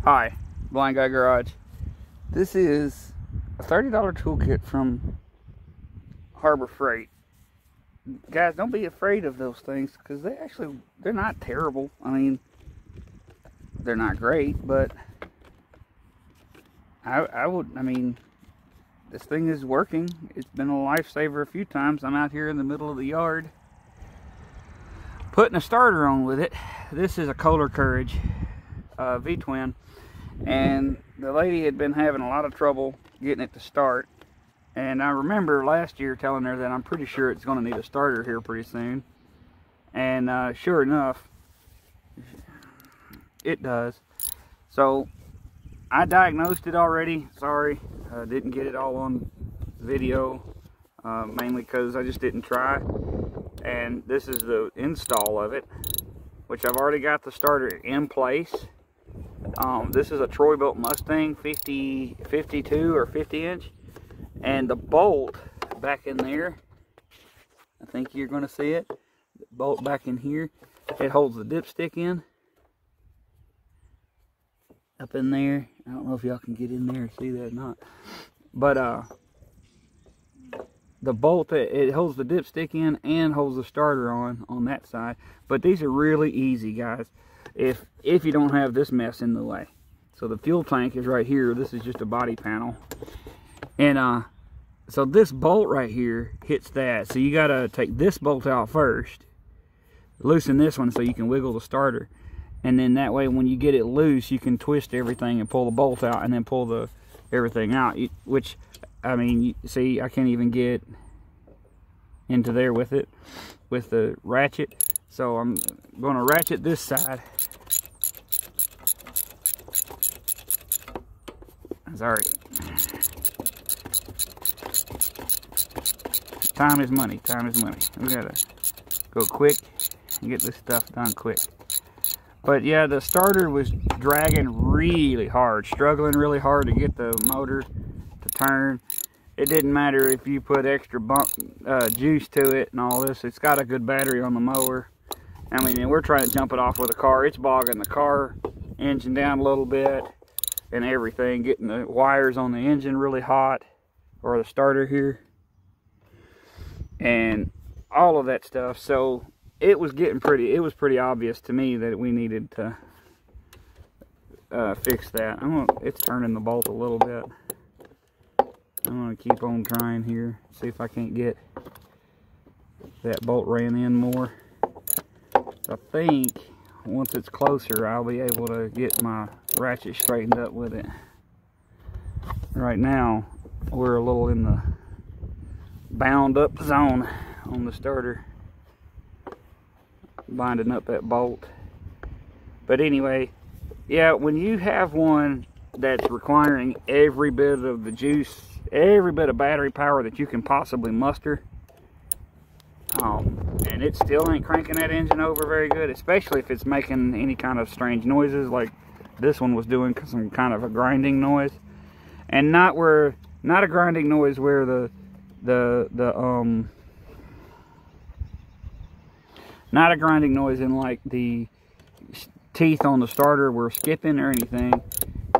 Hi, Blind Guy Garage. This is a $30 toolkit from Harbor Freight. Guys, don't be afraid of those things because they're not terrible. I mean, they're not great, but I mean, this thing is working. It's been a lifesaver a few times. I'm out here in the middle of the yard putting a starter on with it. This is a Kohler Courage V-twin, and the lady had been having a lot of trouble getting it to start. And I remember last year telling her that I'm pretty sure it's going to need a starter here pretty soon. And sure enough, it does. So I diagnosed it already. Sorry, didn't get it all on video, mainly because I just didn't try. And this is the install of it, which I've already got the starter in place. This is a Troy-built Mustang 52 or 50 inch. And the bolt back in there, I think you're going to see it. The bolt back in here, it holds the dipstick in. Up in there. I don't know if y'all can get in there and see that or not. But the bolt, it holds the dipstick in and holds the starter on that side. But these are really easy, guys, if you don't have this mess in the way. So the fuel tank is right here. This is just a body panel. And so this bolt right here hits that. So you got to take this bolt out first. Loosen this one so you can wiggle the starter. And then that way when you get it loose, you can twist everything and pull the bolt out and then pull everything out. Which, I mean, see, I can't even get into there with it, with the ratchet. So I'm going to ratchet this side. Sorry. Time is money. Time is money. We gotta go quick and get this stuff done quick. But yeah, the starter was dragging really hard, struggling really hard to get the motor to turn. It didn't matter if you put extra juice to it and all this. It's got a good battery on the mower. I mean, we're trying to jump it off with a car. It's bogging the car engine down a little bit and everything, getting the wires on the engine really hot, or the starter here, and all of that stuff. So it was pretty obvious to me that we needed to fix that. It's turning the bolt a little bit. I'm gonna keep on trying here, see if I can't get that bolt ran in more. I think once it's closer, I'll be able to get my ratchet straightened up with it. Right now, we're a little in the bound up zone on the starter, binding up that bolt. But anyway, yeah, when you have one that's requiring every bit of the juice, every bit of battery power that you can possibly muster, and it still ain't cranking that engine over very good, especially if it's making any kind of strange noises like this one was doing, some kind of a grinding noise. And not a grinding noise where not a grinding noise in like the teeth on the starter were skipping or anything.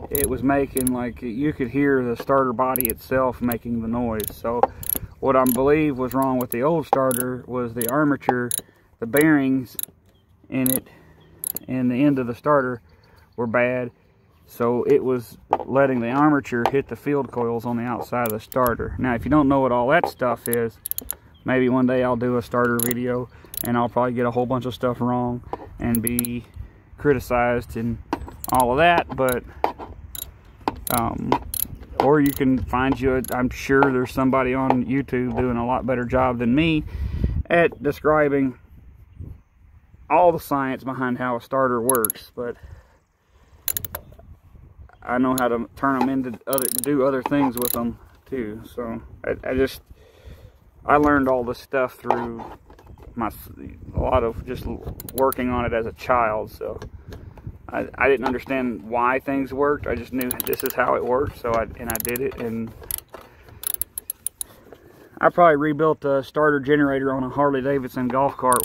It was making like, you could hear the starter body itself making the noise. So what I believe was wrong with the old starter was the armature, the bearings in it and the end of the starter were bad. So it was letting the armature hit the field coils on the outside of the starter. Now, if you don't know what all that stuff is, maybe one day I'll do a starter video and I'll probably get a whole bunch of stuff wrong and be criticized and all of that. But or you can find I'm sure there's somebody on YouTube doing a lot better job than me at describing all the science behind how a starter works. But I know how to turn them into do other things with them too. So I learned all this stuff through a lot of just working on it as a child. So I didn't understand why things worked. I just knew this is how it worked. So I did it, and I probably rebuilt a starter generator on a Harley Davidson golf cart.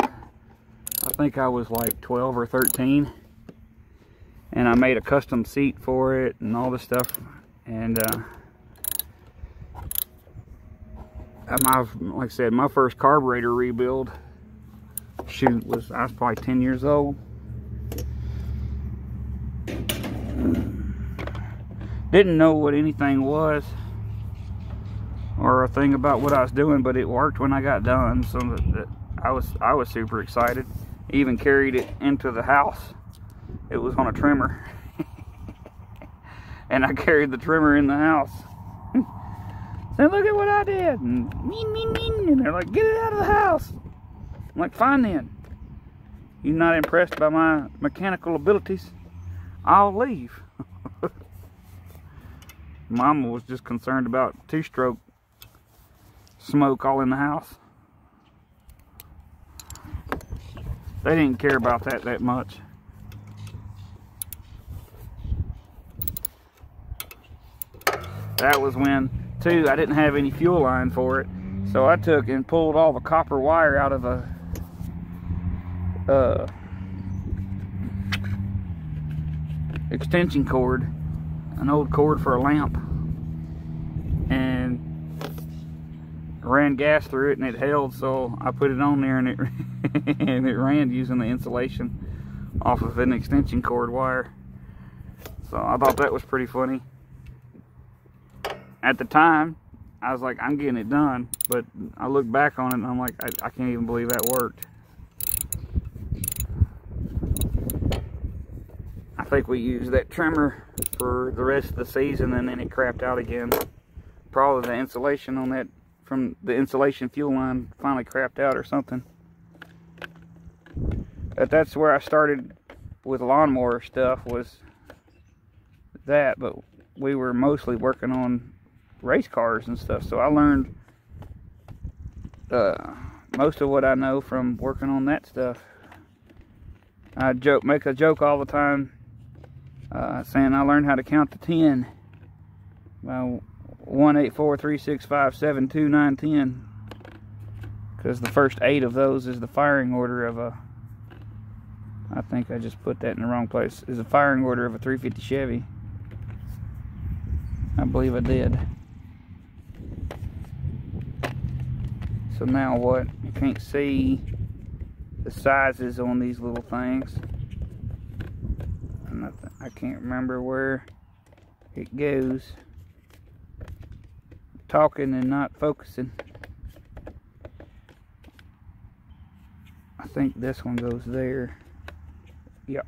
I think I was like 12 or 13. and I made a custom seat for it and all this stuff. And like I said, my first carburetor rebuild, shoot, I was probably 10 years old. Didn't know what anything was or a thing about what I was doing, but it worked when I got done, so that I was super excited. Even carried it into the house. It was on a trimmer. And I carried the trimmer in the house. Said, look at what I did. And, and they're like, get it out of the house. I'm like, fine then. You're not impressed by my mechanical abilities? I'll leave. Mama was just concerned about two-stroke smoke all in the house. They didn't care about that much. That was when, too, I didn't have any fuel line for it. So I took and pulled all the copper wire out of a extension cord, an old cord for a lamp, and ran gas through it, and it held, so I put it on there, and it and it ran using the insulation off of an extension cord wire. So I thought that was pretty funny. At the time, I was like, I'm getting it done, but I look back on it and I'm like, I can't even believe that worked. I think we used that trimmer for the rest of the season, and then it crapped out again. Probably the insulation on that, from the insulation fuel line, finally crapped out or something. But that's where I started with lawnmower stuff, was that, but we were mostly working on race cars and stuff, so I learned most of what I know from working on that stuff. I make a joke all the time, saying I learned how to count to 10. Well, 1, 8, 4, 3, 6, 5, 7, 2, 9, 10. Because the first 8 of those is the firing order of a, I think I just put that in the wrong place, is the firing order of a 350 Chevy. I believe I did. So now what? You can't see the sizes on these little things. And I can't remember where it goes. Talking and not focusing. I think this one goes there. Yep.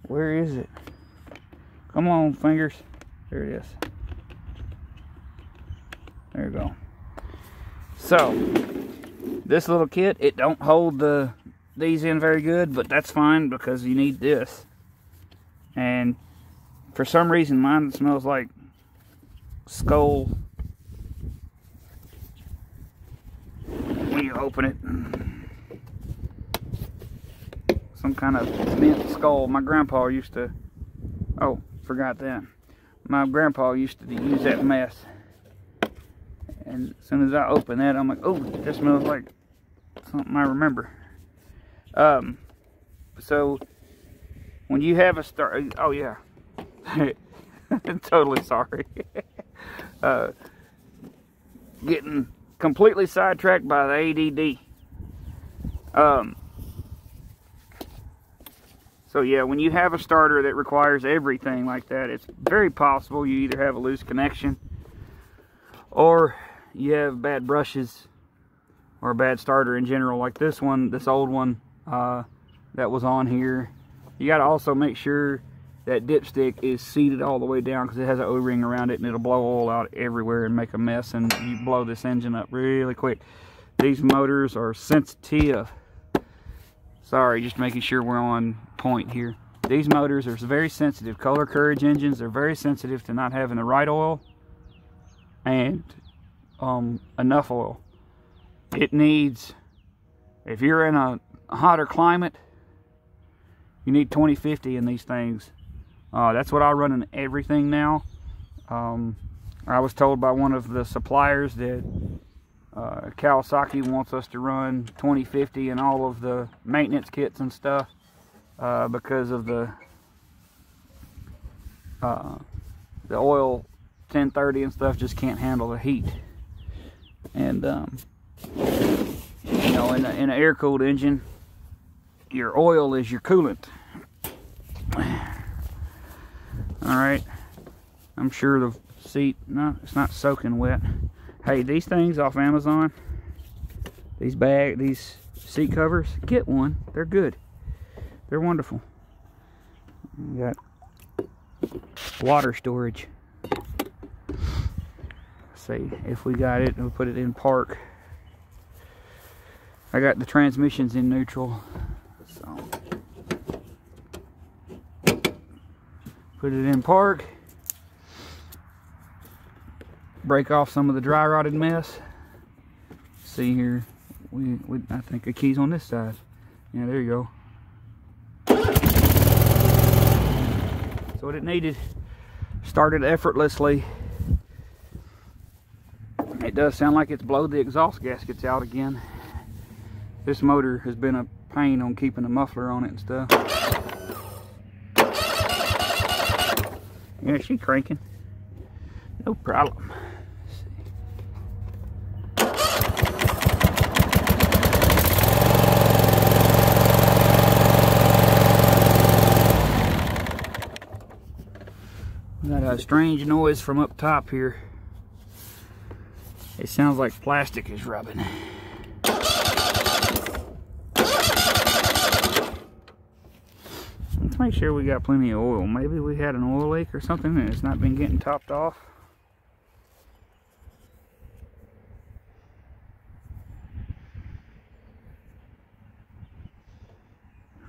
Where is it? Come on, fingers. There it is. There you go. So, this little kit, it don't hold these in very good, but that's fine because you need this. And for some reason, mine smells like skull when you open it. Some kind of mint skull. My grandpa used to, oh, forgot that. My grandpa used to use that mess. And as soon as I open that, I'm like, oh, that smells like something I remember. So when you have a start, oh yeah, totally sorry. Getting completely sidetracked by the ADD. So yeah, when you have a starter that requires everything like that, it's very possible you either have a loose connection, or you have bad brushes, or a bad starter in general, like this one, this old one that was on here. You got to also make sure that dipstick is seated all the way down, because it has an O-ring around it, and it'll blow oil out everywhere and make a mess, and you blow this engine up really quick. These motors are sensitive. Sorry, just making sure we're on point here. These motors are very sensitive. Kohler Courage engines are very sensitive to not having the right oil and enough oil. It needs, if you're in a hotter climate, you need 20-50 in these things. That's what I run in everything now. I was told by one of the suppliers that Kawasaki wants us to run 20-50 in all of the maintenance kits and stuff. because of the oil 1030 and stuff just can't handle the heat. And you know, in an air-cooled engine, your oil is your coolant. All right, I'm sure the seat, no, it's not soaking wet. Hey, these things off Amazon, these seat covers, get one. They're good. They're wonderful. You got water storage. Let's see if we got it. We'll put it in park. I got the transmissions in neutral, so put it in park. Break off some of the dry rotted mess. See here, I think the key's on this side. Yeah, there you go. That's what it needed. Started effortlessly. It does sound like it's blowed the exhaust gaskets out again. This motor has been a pain on keeping the muffler on it and stuff. Yeah, she's cranking. No problem. Got a strange noise from up top here. It sounds like plastic is rubbing. Let's make sure we got plenty of oil. Maybe we had an oil leak or something and it's not been getting topped off.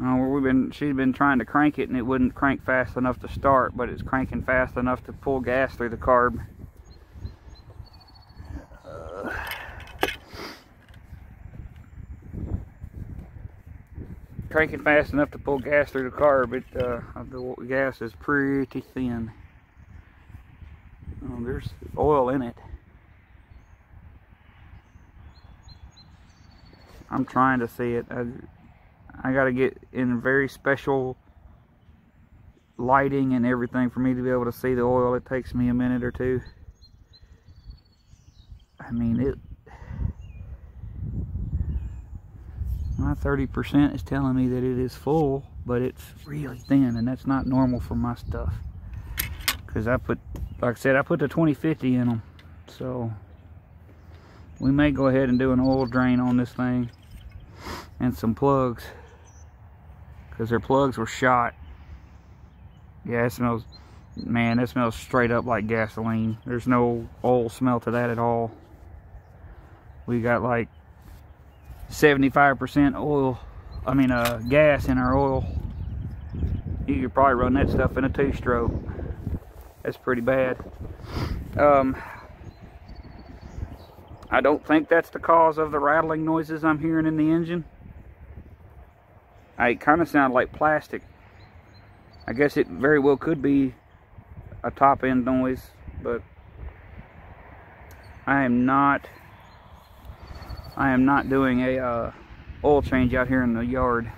Oh, she's been trying to crank it and it wouldn't crank fast enough to start, but it's cranking fast enough to pull gas through the carb. Cranking fast enough to pull gas through the carb. The gas is pretty thin. Oh, there's oil in it. I'm trying to see it. I gotta get in very special lighting and everything for me to be able to see the oil. It takes me a minute or two. I mean, my 30% is telling me that it is full, but it's really thin, and that's not normal for my stuff. Because like I said, I put the 2050 in them. So we may go ahead and do an oil drain on this thing and some plugs, because their plugs were shot. Yeah, it smells, man, it smells straight up like gasoline. There's no oil smell to that at all. We got like 75% oil, gas in our oil. You could probably run that stuff in a 2-stroke. That's pretty bad. I don't think that's the cause of the rattling noises I'm hearing in the engine. It kind of sounds like plastic. I guess it very well could be a top end noise, but I am not doing a oil change out here in the yard.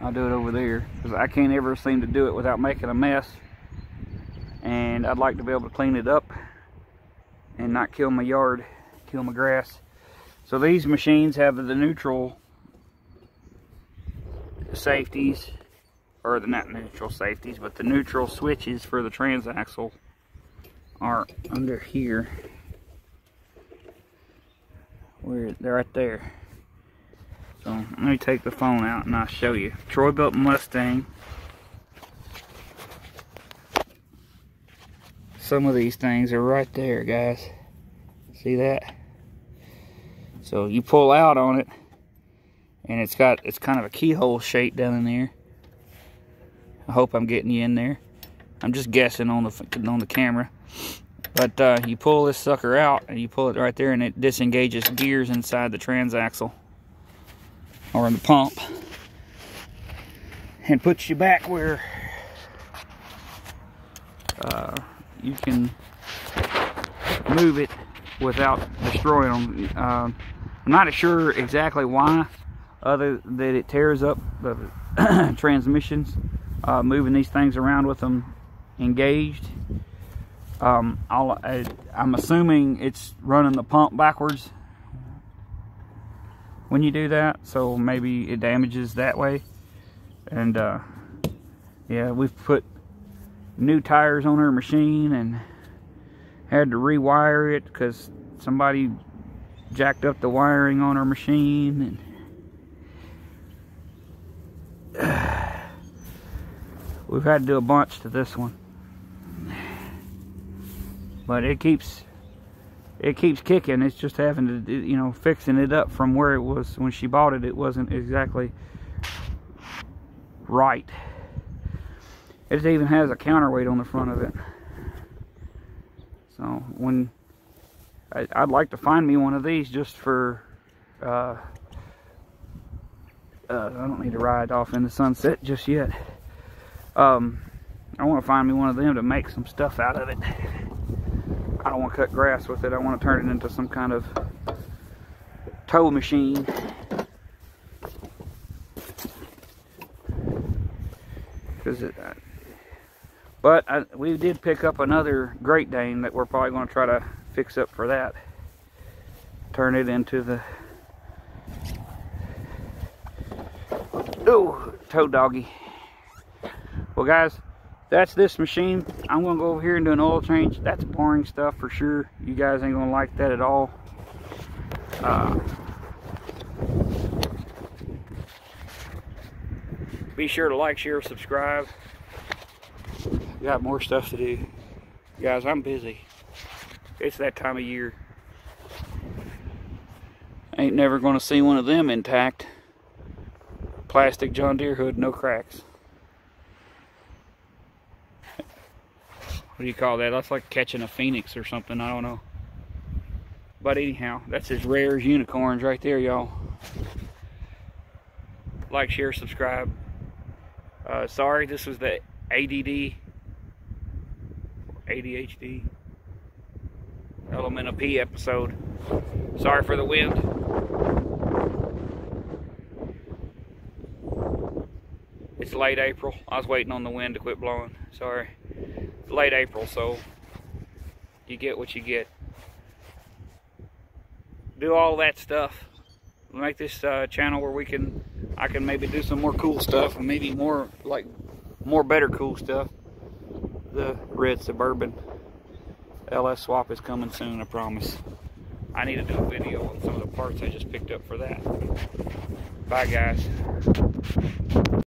I'll do it over there, because I can't ever seem to do it without making a mess, and I'd like to be able to clean it up and not kill my yard, kill my grass. So these machines have the neutral safeties, or the not neutral safeties, but the neutral switches for the transaxle are under here. They're right there. So let me take the phone out and I'll show you. Troy-Bilt Mustang. Some of these things are right there, guys. See that? So you pull out on it, and it's kind of a keyhole shape down in there. I hope I'm getting you in there. I'm just guessing on the camera. But you pull this sucker out, and you pull it right there, and it disengages gears inside the transaxle, or in the pump, and puts you back where you can move it without destroying them. I'm not sure exactly why, other than it tears up transmissions, moving these things around with them engaged. I'm assuming it's running the pump backwards when you do that, so maybe it damages that way. And yeah, we've put new tires on her machine and had to rewire it because somebody jacked up the wiring on our machine. And we've had to do a bunch to this one, but it keeps kicking. It's just having to, you know, fixing it up from where it was when she bought it. It wasn't exactly right. It even has a counterweight on the front of it. So when I'd like to find me one of these just for I don't need to ride off in the sunset just yet. I want to find me one of them to make some stuff out of it. I don't want to cut grass with it. I want to turn it into some kind of tow machine. We did pick up another Great Dane that we're probably going to try to fix up for that. Turn it into the tow doggy. Well, guys, that's this machine. I'm going to go over here and do an oil change. That's boring stuff for sure. You guys ain't going to like that at all. Be sure to like, share, subscribe. Got more stuff to do. Guys, I'm busy. It's that time of year. Ain't never going to see one of them intact. Plastic John Deere hood, no cracks. What do you call that? That's like catching a phoenix or something. I don't know. But anyhow, that's as rare as unicorns right there, y'all. Like, share, subscribe. Sorry, this was the ADHD Element of P episode. Sorry for the wind. It's late April. I was waiting on the wind to quit blowing. Sorry. It's late April, so you get what you get. Do all that stuff. Make this channel where I can maybe do some more cool stuff, and maybe more better cool stuff. The red Suburban LS swap is coming soon, I promise. I need to do a video on some of the parts I just picked up for that. Bye, guys.